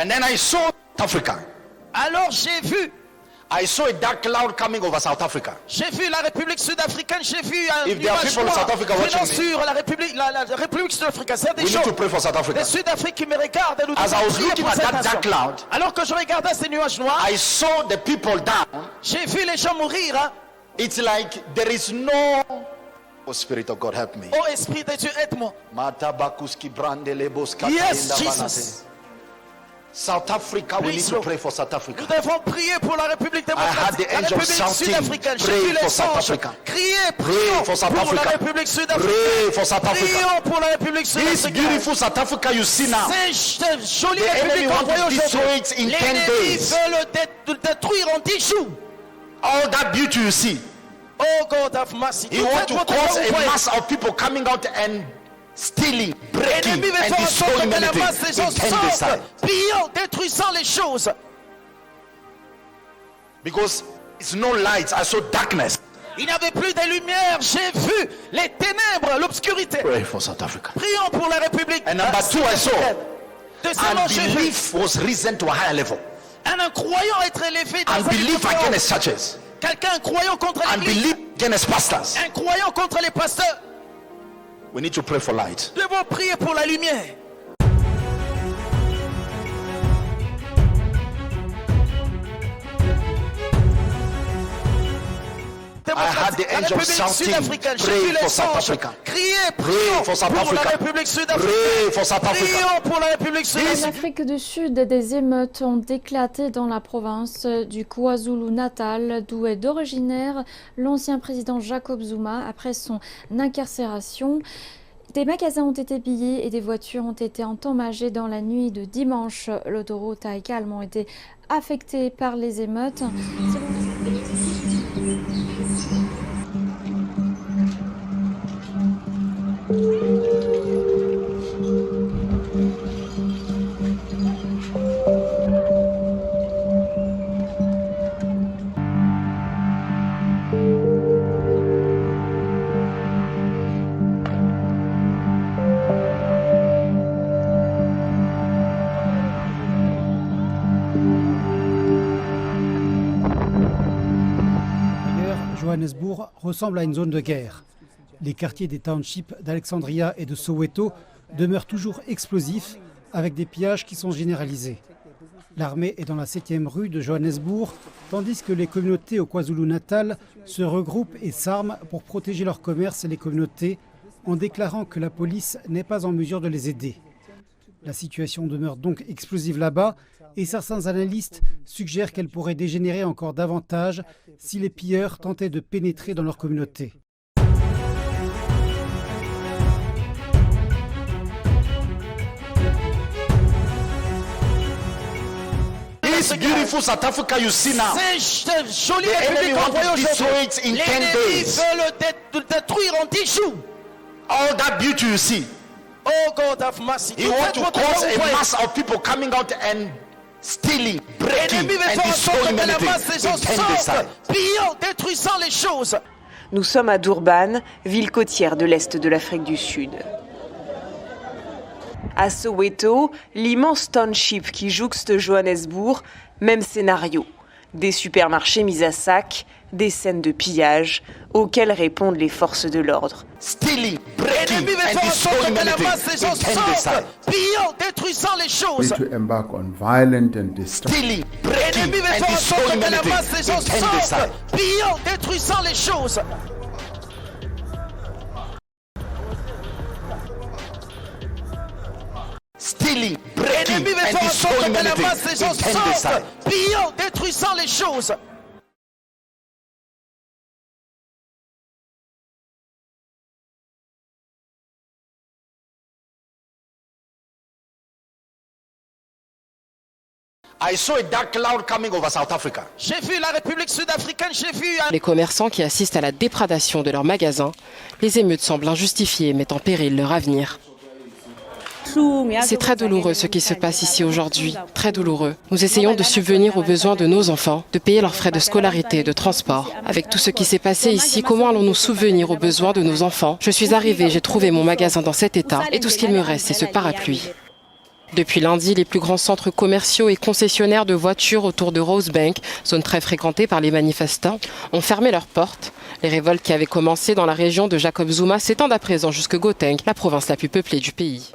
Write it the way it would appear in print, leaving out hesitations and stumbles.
And then I saw South Africa. Alors j'ai vu I saw a dark cloud coming over South Africa. J'ai vu la République sud-africaine, j'ai vu un If there are nuage people in noir South Africa watching venant me, sur la République sud-africaine. C'est des we need to gens pray for South Africa. des Sud-Africains qui me regardent et nous As I devons was prier looking pour at cette that nation. dark cloud, Alors que je regardais ces nuages noirs, I saw the people down. j'ai vu les gens mourir. Hein. It's like there is no. Oh, Spirit of God, help me. Oh Esprit de Dieu, aide-moi. Yes, Jesus. South Africa, we need Please, to Lord. pray for South Africa. Nous devons prier pour la République I had démocratique, the la angels République shouting, sud-africaine. J'ai pray vu for les South anges Africa. crier, Pray prions for South pour la Africa. République sud-africaine. Pray for South Africa. Prions pour la République This sud-africaine. beautiful South Africa you see now, Cette jolie the enemy République qu'on wants voit to destroy aujourd'hui, it in 10 l'ennemi days. veut le détruire en 10 jours. All that beauty you see, Oh God have mercy. he Tout wants cette to beauté cause que a vous voyez, mass of people coming out and stealing, breaking, l'ennemi veut and faire en sorte destroying que la anything masse des gens in 10 days sortent, time. pillant, détruisant les choses. Because it's no light, I saw darkness. Il n'y avait plus de lumière. J'ai vu les ténèbres, l'obscurité. Pray for South Africa. Prions pour la République. And number two, I saw Deuxièmement, j'ai vu unbelief was risen to a higher level. un croyant être élevé dans un Unbelief niveau plus haut. against churches. Quelqu'un croyant contre l'église. Unbelief against pastors. Un croyant contre les pasteurs. We need to pray for light. Nous devons prier pour la lumière. I had the La angels République shouting, sud-africaine, j'ai pray vu for les South anges Africa. crier, Pray prions for South pour la Africa. République sud-africaine. Pray for South Africa. Prions pour la République En sud-africaine. Afrique du Sud, des émeutes ont éclaté dans la province du KwaZulu-Natal, d'où est originaire l'ancien président Jacob Zuma après son incarcération. Des magasins ont été pillés et des voitures ont été endommagées dans la nuit de dimanche. L'autoroute a également été affectée par les émeutes. Johannesburg ressemble à une zone de guerre. Les quartiers des townships d'Alexandria et de Soweto demeurent toujours explosifs avec des pillages qui sont généralisés. L'armée est dans la 7e rue de Johannesburg, tandis que les communautés au KwaZulu-Natal se regroupent et s'arment pour protéger leur commerce et les communautés en déclarant que la police n'est pas en mesure de les aider. La situation demeure donc explosive là-bas et certains analystes suggèrent qu'elle pourrait dégénérer encore davantage si les pilleurs tentaient de pénétrer dans leur communauté. This beautiful South Africa you see now, Cette jolie the enemy République qu'on voit wants to destroy aujourd'hui, it in 10 l'ennemi days. veut le détruire en 10 jours. All that beauty you see, Oh God have mercy. he Toute wants cette to beauté cause que vous a voyez, mass of people coming out and stealing, breaking, l'ennemi veut and faire en sorte destroying que la anything masse des in gens 10 days sortent, time. pillant, détruisant les choses. Nous sommes à Durban, ville côtière de l'Est de l'Afrique du Sud. À Soweto, l'immense township qui jouxte Johannesburg, même scénario. Des supermarchés mis à sac, des scènes de pillage auxquelles répondent les forces de l'ordre. Stealing, breaking, L'ennemi veut and faire en sorte destroying que la anything masse des gens in 10 days sortent, time. pillant, détruisant les choses. to embark on violent and destructive Stealing, breaking, L'ennemi veut and faire en sorte destroying que la anything masse des gens in 10 days sortent, time. pillant, détruisant les choses. Stealing, breaking, L'ennemi veut and faire en sorte destroying que la anything masse des gens in 10 days sortent, time. pillant, détruisant les choses. I saw a dark cloud coming over South Africa. J'ai vu la République sud-africaine, j'ai vu un... Les commerçants qui assistent à la déprédation de leurs magasins, les émeutes semblent injustifiées et mettent en péril leur avenir. C'est très douloureux ce qui se passe ici aujourd'hui, très douloureux. Nous essayons de subvenir aux besoins de nos enfants, de payer leurs frais de scolarité et de transport. Avec tout ce qui s'est passé ici, comment allons-nous subvenir aux besoins de nos enfants? Je suis arrivée, j'ai trouvé mon magasin dans cet état et tout ce qu'il me reste, c'est ce parapluie. Depuis lundi, les plus grands centres commerciaux et concessionnaires de voitures autour de Rosebank, zone très fréquentée par les manifestants, ont fermé leurs portes. Les révoltes qui avaient commencé dans la région de Jacob Zuma s'étendent à présent jusque Gauteng, la province la plus peuplée du pays.